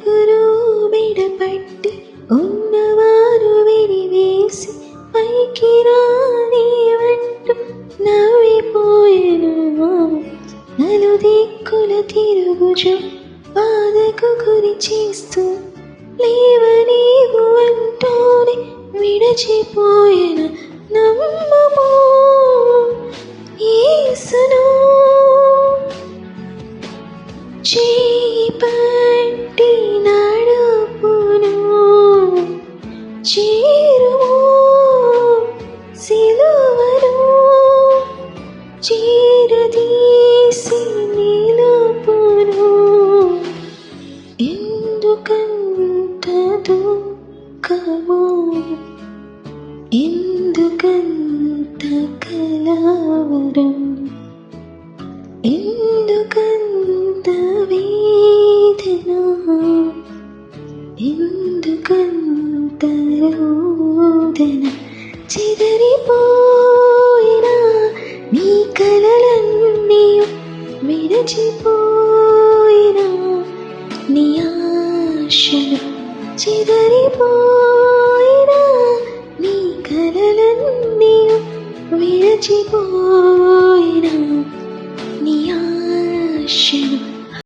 నలుగురు బిడపట్టి ఉన్నవారు వెలివేసి పైకి రానివంటూ నవ్విపోయెను. నలుదిక్కుల తిరుగుచు బాధకు గురి చేస్తూ లేవ నీవు అంటూనే విడచిపోయెను. నమ్మము యేసును, చేయి పట్టి నడుపును, చేరుము సిలువను, చేరదీసి నిలుపును. ఎందుకంత దుఃఖము, ఎందుకంత కలవరం, ఎందుకంత వేదన, ఎందుకంత రోదన? చెదరిపోయిన నీ కలలన్నీ, విరచిపోయిన నీ ఆశలు, చెదరిపోయిన నీ కలలన్నీ, విరచిపోయిన